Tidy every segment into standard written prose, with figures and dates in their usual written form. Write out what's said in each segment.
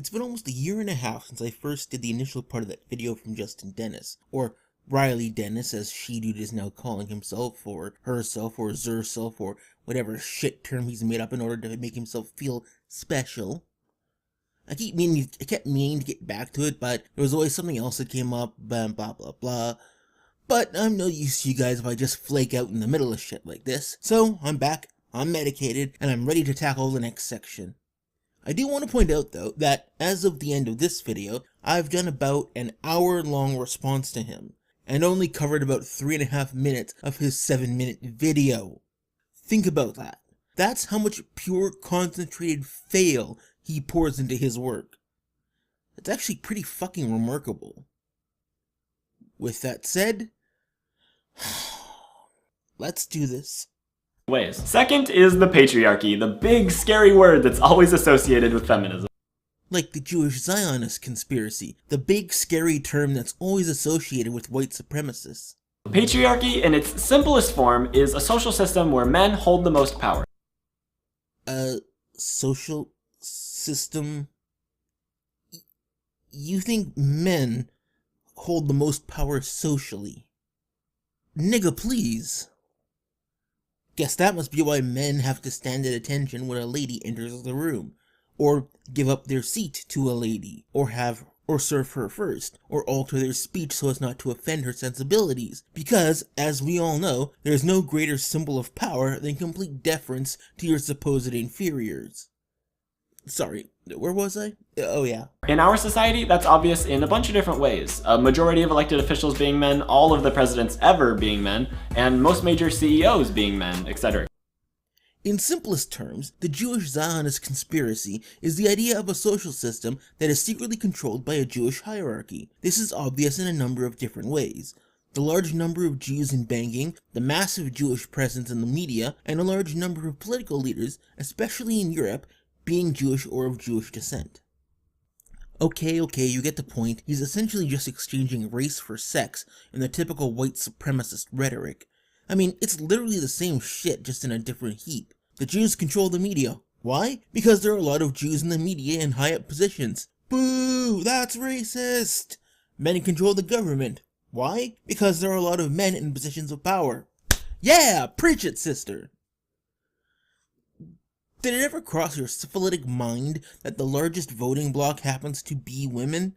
It's been almost a year and a half since I first did the initial part of that video from Justin Dennis, or Riley Dennis as she-dude is now calling himself, or herself, or zerself, or whatever shit term he's made up in order to make himself feel special. I kept meaning to get back to it, but there was always something else that came up, blah blah blah. But I'm no use to you guys if I just flake out in the middle of shit like this. So I'm back, I'm medicated, and I'm ready to tackle the next section. I do want to point out though, that as of the end of this video, I've done about an hour-long response to him, and only covered about 3.5 minutes of his 7-minute video. Think about that. That's how much pure concentrated fail he pours into his work. It's actually pretty fucking remarkable. With that said, let's do this. Ways. Second is the patriarchy, the big scary word that's always associated with feminism. Like the Jewish Zionist conspiracy, the big scary term that's always associated with white supremacists. Patriarchy, in its simplest form, is a social system where men hold the most power. A social system? You think men hold the most power socially? Nigga, please. Guess that must be why men have to stand at attention when a lady enters the room, or give up their seat to a lady, or serve her first, or alter their speech so as not to offend her sensibilities, because, as we all know, there is no greater symbol of power than complete deference to your supposed inferiors. Sorry, where was I? Oh yeah. In our society, that's obvious in a bunch of different ways. A majority of elected officials being men, all of the presidents ever being men, and most major CEOs being men, etc. In simplest terms, the Jewish Zionist conspiracy is the idea of a social system that is secretly controlled by a Jewish hierarchy. This is obvious in a number of different ways. The large number of Jews in banking, the massive Jewish presence in the media, and a large number of political leaders, especially in Europe, being Jewish or of Jewish descent. Okay, you get the point. He's essentially just exchanging race for sex in the typical white supremacist rhetoric. I mean, it's literally the same shit, just in a different heap. The Jews control the media. Why? Because there are a lot of Jews in the media in high-up positions. Boo! That's racist! Men control the government. Why? Because there are a lot of men in positions of power. Yeah! Preach it, sister! Did it ever cross your syphilitic mind that the largest voting bloc happens to be women?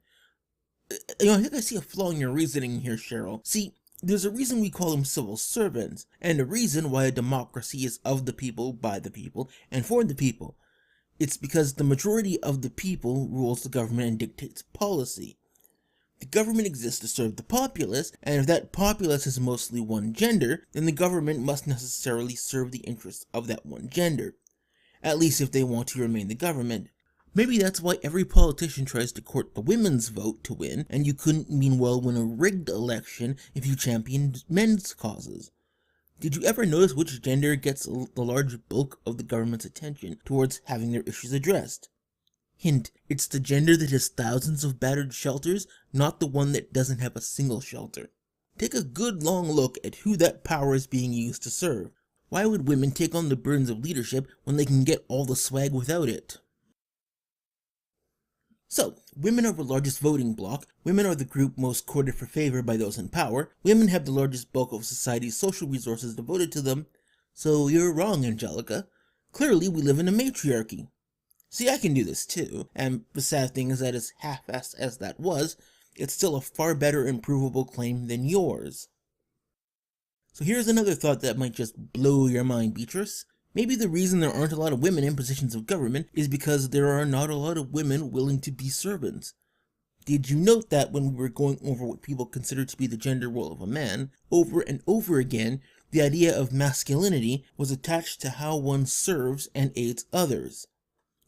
I think I see a flaw in your reasoning here, Cheryl. See, there's a reason we call them civil servants, and a reason why a democracy is of the people, by the people, and for the people. It's because the majority of the people rules the government and dictates policy. The government exists to serve the populace, and if that populace is mostly one gender, then the government must necessarily serve the interests of that one gender. At least if they want to remain the government. Maybe that's why every politician tries to court the women's vote to win, and you couldn't meanwhile win a rigged election if you championed men's causes. Did you ever notice which gender gets the large bulk of the government's attention towards having their issues addressed? Hint, it's the gender that has thousands of battered shelters, not the one that doesn't have a single shelter. Take a good long look at who that power is being used to serve. Why would women take on the burdens of leadership when they can get all the swag without it? So, women are the largest voting bloc, women are the group most courted for favor by those in power, women have the largest bulk of society's social resources devoted to them. So you're wrong, Angelica. Clearly we live in a matriarchy. See, I can do this too, and the sad thing is that as half-assed as that was, it's still a far better improvable claim than yours. So here's another thought that might just blow your mind, Beatrice. Maybe the reason there aren't a lot of women in positions of government is because there are not a lot of women willing to be servants. Did you note that when we were going over what people consider to be the gender role of a man, over and over again, the idea of masculinity was attached to how one serves and aids others,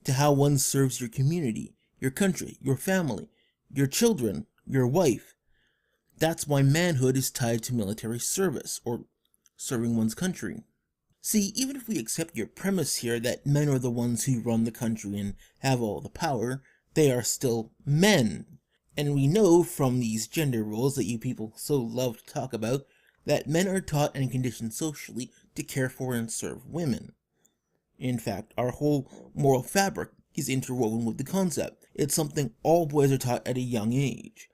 to how one serves your community, your country, your family, your children, your wife. That's why manhood is tied to military service, or serving one's country. See, even if we accept your premise here that men are the ones who run the country and have all the power, they are still men. And we know from these gender roles that you people so love to talk about, that men are taught and conditioned socially to care for and serve women. In fact, our whole moral fabric is interwoven with the concept. It's something all boys are taught at a young age.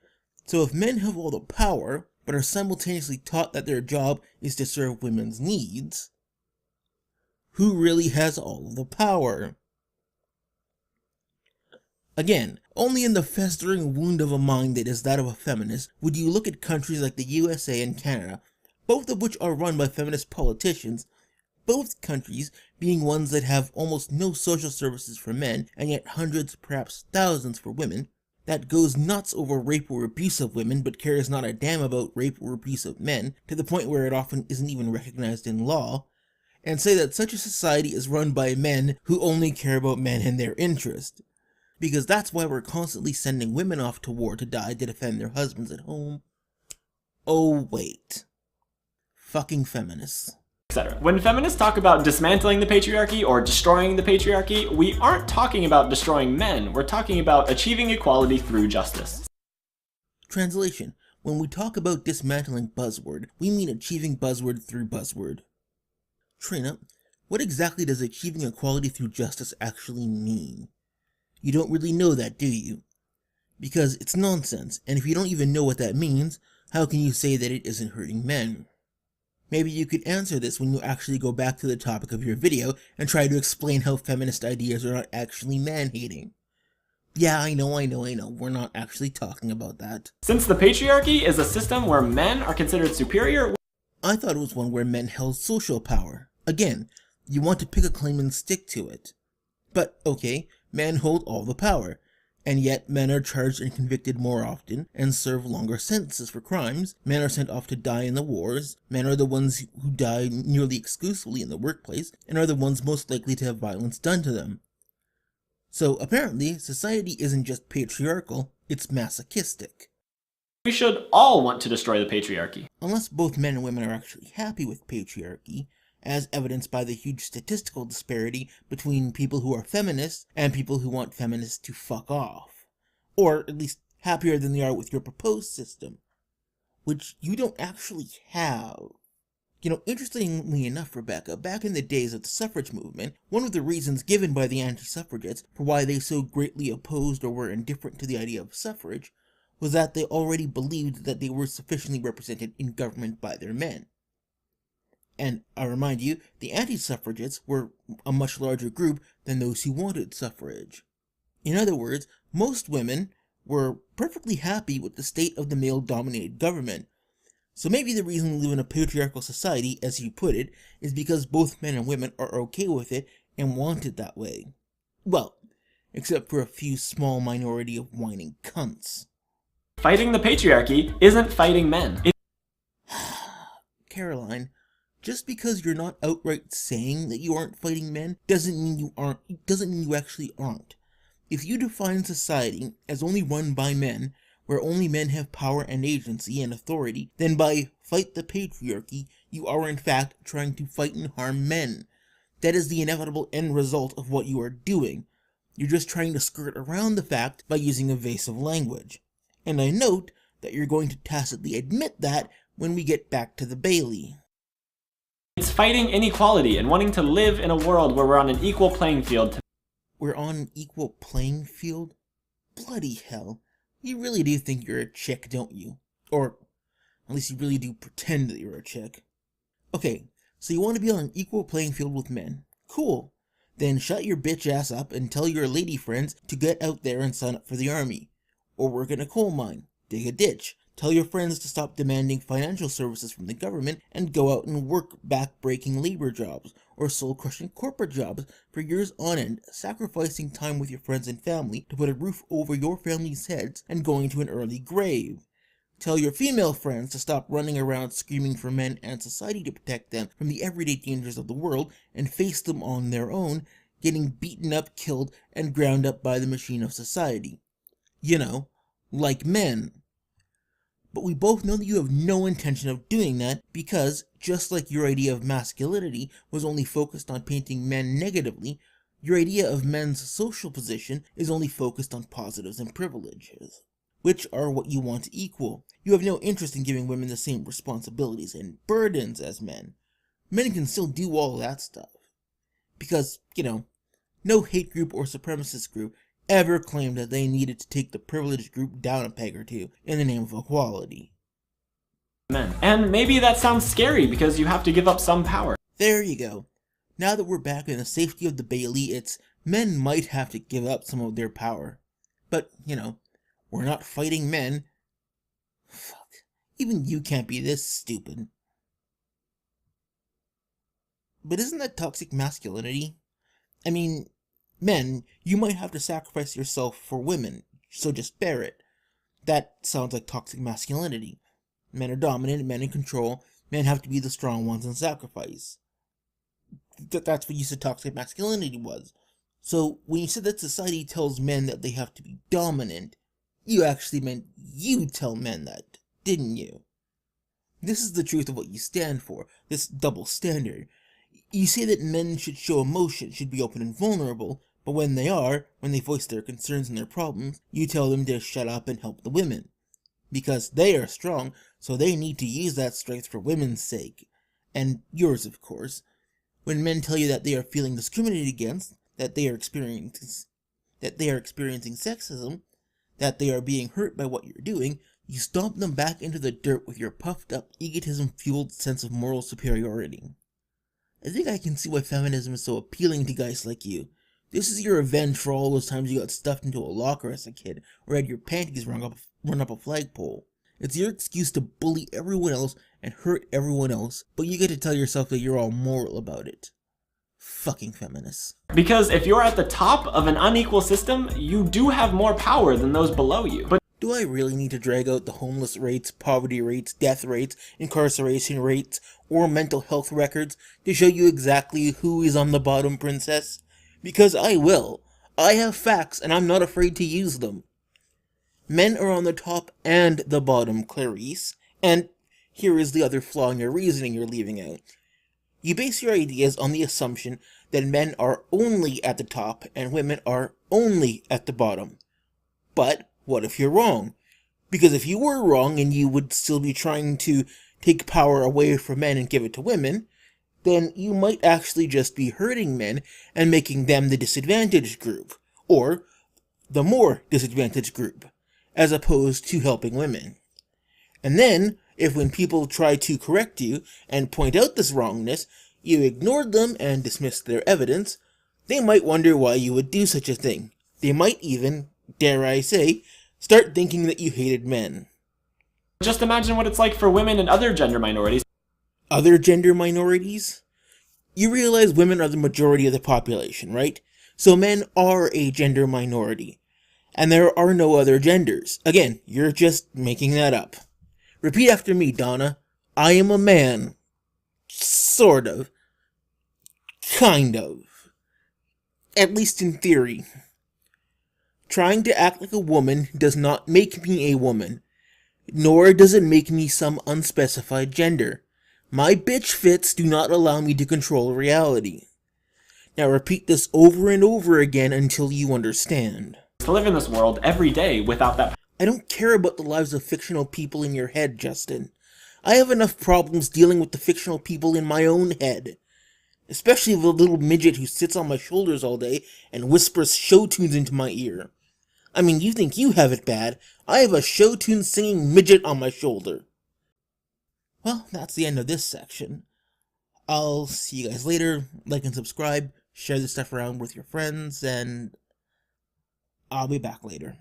So if men have all the power, but are simultaneously taught that their job is to serve women's needs, who really has all of the power? Again, only in the festering wound of a mind that is that of a feminist would you look at countries like the USA and Canada, both of which are run by feminist politicians, both countries being ones that have almost no social services for men and yet hundreds, perhaps thousands for women, that goes nuts over rape or abuse of women but cares not a damn about rape or abuse of men, to the point where it often isn't even recognized in law, and say that such a society is run by men who only care about men and their interest. Because that's why we're constantly sending women off to war to die to defend their husbands at home. Oh wait. Fucking feminists. Etc. When feminists talk about dismantling the patriarchy or destroying the patriarchy, we aren't talking about destroying men, we're talking about achieving equality through justice. Translation. When we talk about dismantling buzzword, we mean achieving buzzword through buzzword. Trina, what exactly does achieving equality through justice actually mean? You don't really know that, do you? Because it's nonsense, and if you don't even know what that means, how can you say that it isn't hurting men? Maybe you could answer this when you actually go back to the topic of your video and try to explain how feminist ideas are not actually man-hating. Yeah, I know, we're not actually talking about that. Since the patriarchy is a system where men are considered superior, I thought it was one where men held social power. Again, you want to pick a claim and stick to it. But, okay, men hold all the power, and yet men are charged and convicted more often and serve longer sentences for crimes. Men are sent off to die in the wars. Men are the ones who die nearly exclusively in the workplace and are the ones most likely to have violence done to them. So apparently, society isn't just patriarchal, it's masochistic. we should all want to destroy the patriarchy. Unless both men and women are actually happy with patriarchy, as evidenced by the huge statistical disparity between people who are feminists and people who want feminists to fuck off. Or at least happier than they are with your proposed system, which you don't actually have. You know, interestingly enough, Rebecca, back in the days of the suffrage movement, one of the reasons given by the anti-suffragettes for why they so greatly opposed or were indifferent to the idea of suffrage was that they already believed that they were sufficiently represented in government by their men. And I remind you, the anti-suffragettes were a much larger group than those who wanted suffrage. In other words, most women were perfectly happy with the state of the male-dominated government. So maybe the reason we live in a patriarchal society, as you put it, is because both men and women are okay with it and want it that way. Well, except for a few small minority of whining cunts. Fighting the patriarchy isn't fighting men. Caroline, just because you're not outright saying that you aren't fighting men doesn't mean you actually aren't. If you define society as only run by men, where only men have power and agency and authority, then by fight the patriarchy, you are in fact trying to fight and harm men. That is the inevitable end result of what you are doing. You're just trying to skirt around the fact by using evasive language. And I note that you're going to tacitly admit that when we get back to the Bailey. It's fighting inequality and wanting to live in a world where we're on an equal playing field. We're on an equal playing field? Bloody hell. You really do think you're a chick, don't you? Or, at least you really do pretend that you're a chick. Okay, so you want to be on an equal playing field with men. Cool. Then shut your bitch ass up and tell your lady friends to get out there and sign up for the army. Or work in a coal mine, dig a ditch, tell your friends to stop demanding financial services from the government and go out and work back-breaking labor jobs or soul-crushing corporate jobs for years on end, sacrificing time with your friends and family to put a roof over your family's heads and going to an early grave. Tell your female friends to stop running around screaming for men and society to protect them from the everyday dangers of the world and face them on their own, getting beaten up, killed, and ground up by the machine of society. You know, like men. But we both know that you have no intention of doing that because, just like your idea of masculinity was only focused on painting men negatively, your idea of men's social position is only focused on positives and privileges, which are what you want to equal. You have no interest in giving women the same responsibilities and burdens as men. Men can still do all that stuff. Because, you know, no hate group or supremacist group ever claimed that they needed to take the privileged group down a peg or two in the name of equality. Men. And maybe that sounds scary because you have to give up some power. There you go. Now that we're back in the safety of the Bailey, it's men might have to give up some of their power. But, we're not fighting men. Fuck. Even you can't be this stupid. But isn't that toxic masculinity? I mean, men, you might have to sacrifice yourself for women, so just bear it. That sounds like toxic masculinity. Men are dominant, men in control, men have to be the strong ones and sacrifice. That's what you said toxic masculinity was. So when you said that society tells men that they have to be dominant, you actually meant you tell men that, didn't you? This is the truth of what you stand for, this double standard. You say that men should show emotion, should be open and vulnerable, but when they voice their concerns and their problems, you tell them to shut up and help the women. Because they are strong, so they need to use that strength for women's sake. And yours, of course. When men tell you that they are feeling discriminated against, that they are experiencing sexism, that they are being hurt by what you're doing, you stomp them back into the dirt with your puffed-up, egotism-fueled sense of moral superiority. I think I can see why feminism is so appealing to guys like you. This is your revenge for all those times you got stuffed into a locker as a kid, or had your panties run up a flagpole. It's your excuse to bully everyone else and hurt everyone else, but you get to tell yourself that you're all moral about it. Fucking feminists. Because if you're at the top of an unequal system, you do have more power than those below you. But do I really need to drag out the homeless rates, poverty rates, death rates, incarceration rates, or mental health records to show you exactly who is on the bottom, princess? Because I will. I have facts, and I'm not afraid to use them. Men are on the top and the bottom, Clarice. And here is the other flaw in your reasoning you're leaving out. You base your ideas on the assumption that men are only at the top and women are only at the bottom. But what if you're wrong? Because if you were wrong and you would still be trying to take power away from men and give it to women, then you might actually just be hurting men and making them the disadvantaged group, or the more disadvantaged group, as opposed to helping women. And then, if when people try to correct you and point out this wrongness, you ignored them and dismissed their evidence, they might wonder why you would do such a thing. They might even, dare I say, start thinking that you hated men. just imagine what it's like for women and other gender minorities. Other gender minorities? You realize women are the majority of the population, right? So men are a gender minority. And there are no other genders. Again, you're just making that up. Repeat after me, Donna. I am a man. Sort of. Kind of. At least in theory. Trying to act like a woman does not make me a woman. Nor does it make me some unspecified gender. My bitch fits do not allow me to control reality. Now repeat this over and over again until you understand. To live in this world every day without that. I don't care about the lives of fictional people in your head, Justin. I have enough problems dealing with the fictional people in my own head. Especially the little midget who sits on my shoulders all day and whispers show tunes into my ear. I mean, you think you have it bad. I have a show tune singing midget on my shoulder. Well, that's the end of this section. I'll see you guys later. Like and subscribe. Share this stuff around with your friends, and I'll be back later.